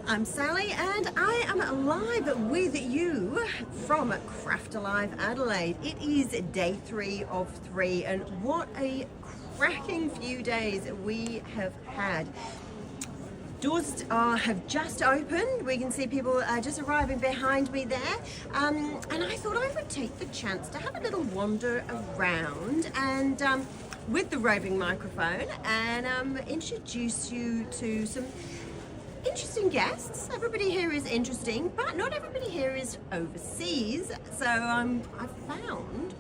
I'm Sally and I am live with you from Craft Alive Adelaide. It is day 3 of 3 and what a cracking few days we have had. Doors have just opened. We can see people just arriving behind me there. And I thought I would take the chance to have a little wander around and with the roving microphone and introduce you to some interesting guests. Everybody here is interesting, but not everybody here is overseas. So I've found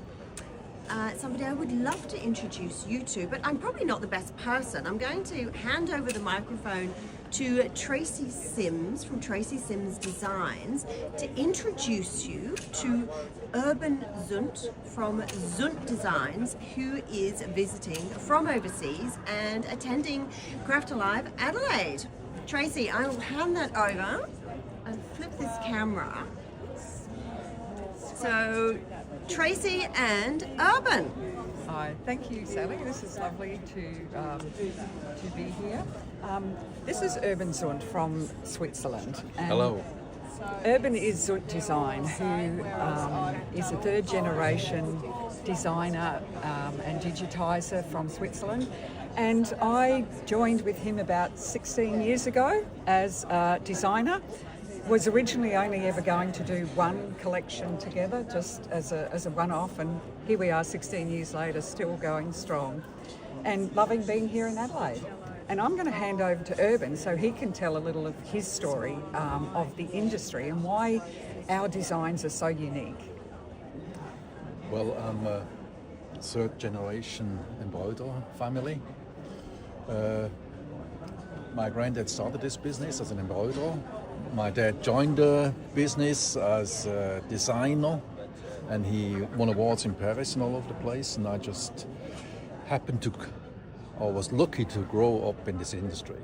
somebody I would love to introduce you to, but I'm probably not the best person. I'm going to hand over the microphone to Tracey Sims from Tracey Sims Designs to introduce you to Urban Zundt from Zundt Designs, who is visiting from overseas and attending Craft Alive Adelaide. Tracey, I will hand that over and flip this camera. So, Tracey and Urban. Hi, thank you, Sally. This is lovely to be here. This is Urban Zundt from Switzerland. And Hello. Urban is Zundt Design, who is a third generation designer and digitizer from Switzerland. And I joined with him about 16 years ago as a designer. Was originally only ever going to do one collection together, just as a one-off, and here we are 16 years later, still going strong and loving being here in Adelaide. And I'm going to hand over to Urban so he can tell a little of his story of the industry and why our designs are so unique. Well, I'm a third generation embroiderer family. My granddad started this business as an embroiderer. My dad joined the business as a designer and he won awards in Paris and all over the place, and I just happened to, or was lucky to grow up in this industry.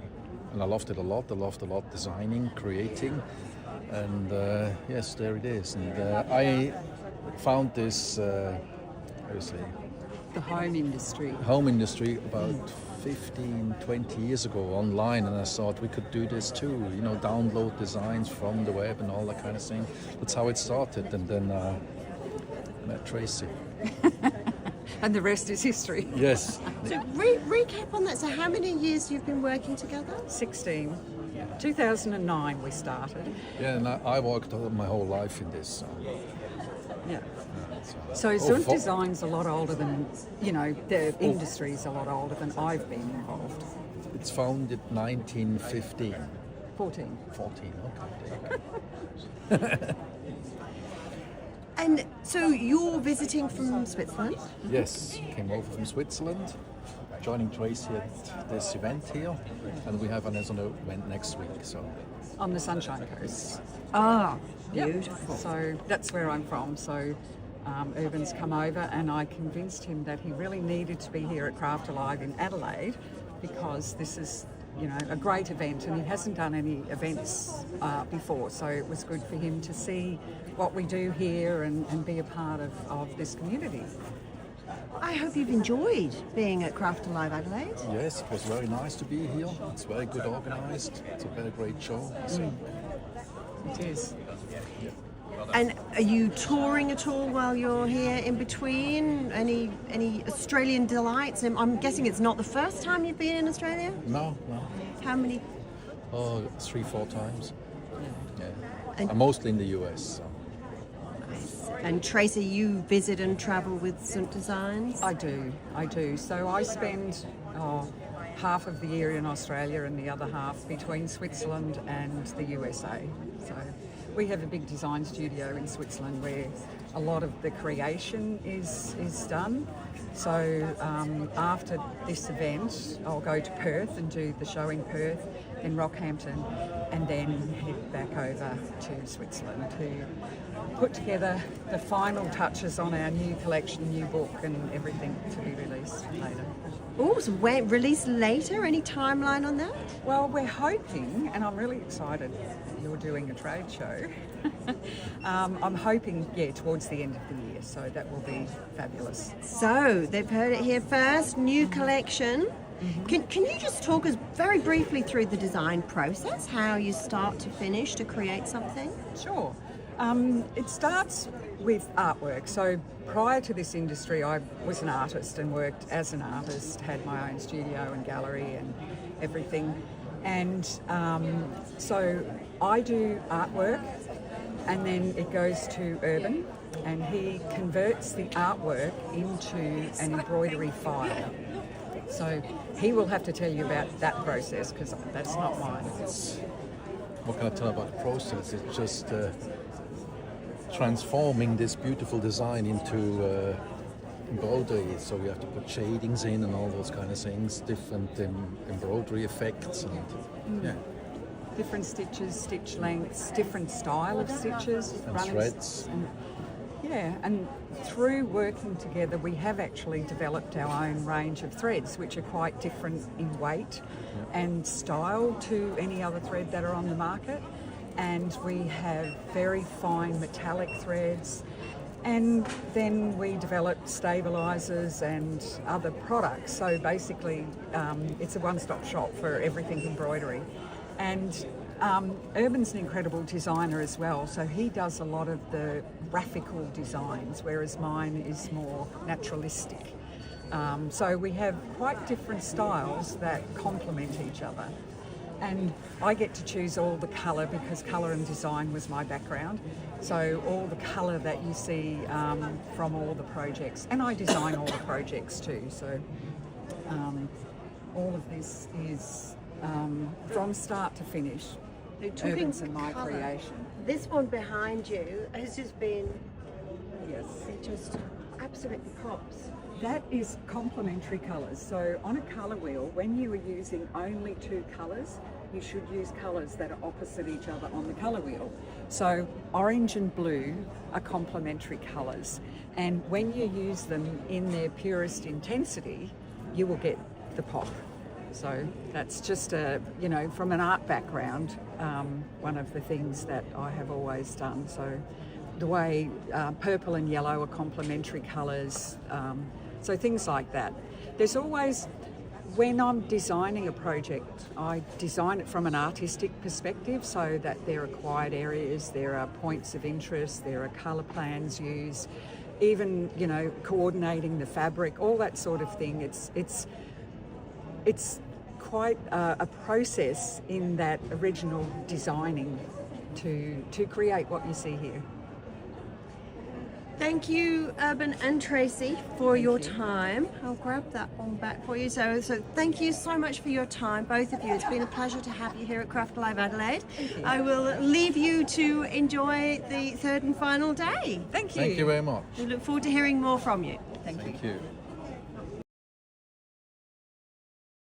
And I loved it a lot. I loved a lot designing, creating, and yes, there it is. And I found this, The home industry about 15, 20 years ago online, and I thought we could do this too, download designs from the web and all that kind of thing. That's how it started, and then met Tracey. And the rest is history. Yes. So recap on that. So how many years you've been working together? 16. 2009 we started. Yeah, and I worked my whole life in this. So. Yeah. So Zundt Designs a lot older than, the industry's a lot older than I've been involved. It's founded 1915. 14. 14, okay. And so you're visiting from Switzerland? Yes, came over from Switzerland, joining Tracey at this event here, and we have another event next week. So On the Sunshine Coast. Ah, Yep. beautiful. So that's where I'm from. So Urban's come over and I convinced him that he really needed to be here at Craft Alive in Adelaide because this is, a great event and he hasn't done any events before. So it was good for him to see what we do here and be a part of this community. I hope you've enjoyed being at Craft Alive Adelaide. yes, it was very nice to be here. It's very good organised. It's a very great show. So. It is. And are you touring at all while you're here in between? Any Australian delights? I'm guessing it's not the first time you've been in Australia? No. How many? Oh, 3-4 times. Yeah. And- I'm mostly in the US. So. And Tracey, you visit and travel with Zundt Designs? I do. So I spend half of the year in Australia and the other half between Switzerland and the USA. So we have a big design studio in Switzerland where a lot of the creation is done. So after this event, I'll go to Perth and do the show in Perth, then Rockhampton, and then head back over to Switzerland to put together the final touches on our new collection, new book, and everything to be released later. Oh, so release later? Any timeline on that? Well, we're hoping, and I'm really excited you're doing a trade show. I'm hoping, towards the end of the year, so that will be fabulous. So, they've heard it here first, new collection. Can you just talk us very briefly through the design process, how you start to finish to create something? Sure. It starts with artwork. So prior to this industry, I was an artist and worked as an artist, had my own studio and gallery and everything. And so I do artwork, and then it goes to Urban, and he converts the artwork into an embroidery file. So he will have to tell you about that process, because that's not mine. What can I tell about the process? It's just transforming this beautiful design into embroidery. So we have to put shadings in and all those kind of things, different embroidery effects, and yeah. Different stitches, stitch lengths, different style of stitches, And threads. And through working together, we have actually developed our own range of threads, which are quite different in weight and style to any other thread that are on the market. And we have very fine metallic threads. And then we developed stabilisers and other products. So basically, it's a one-stop shop for everything embroidery. And Urban's an incredible designer as well, so he does a lot of the graphical designs, whereas mine is more naturalistic. So we have quite different styles that complement each other. And I get to choose all the colour, because colour and design was my background. So all the colour that you see from all the projects, and I design all the projects too. So all of this is from start to finish. Urban's and my creation. This one behind you has just been, Yes. it just absolutely pops. That is complementary colours. So on a colour wheel, when you are using only two colours, you should use colours that are opposite each other on the colour wheel. So orange and blue are complementary colours, and when you use them in their purest intensity, you will get the pop. So that's just from an art background, one of the things that I have always done. So the way purple and yellow are complementary colours, so things like that. There's always, when I'm designing a project, I design it from an artistic perspective, so that there are quiet areas, there are points of interest, there are colour plans used, even coordinating the fabric, all that sort of thing. It's quite a process in that original designing to create what you see here. Thank you, Urban and Tracey, for your time. I'll grab that one back for you. So thank you so much for your time, both of you. It's been a pleasure to have you here at Craft Alive Adelaide. I will leave you to enjoy the third and final day. Thank you. Thank you very much. We look forward to hearing more from you. Thank you.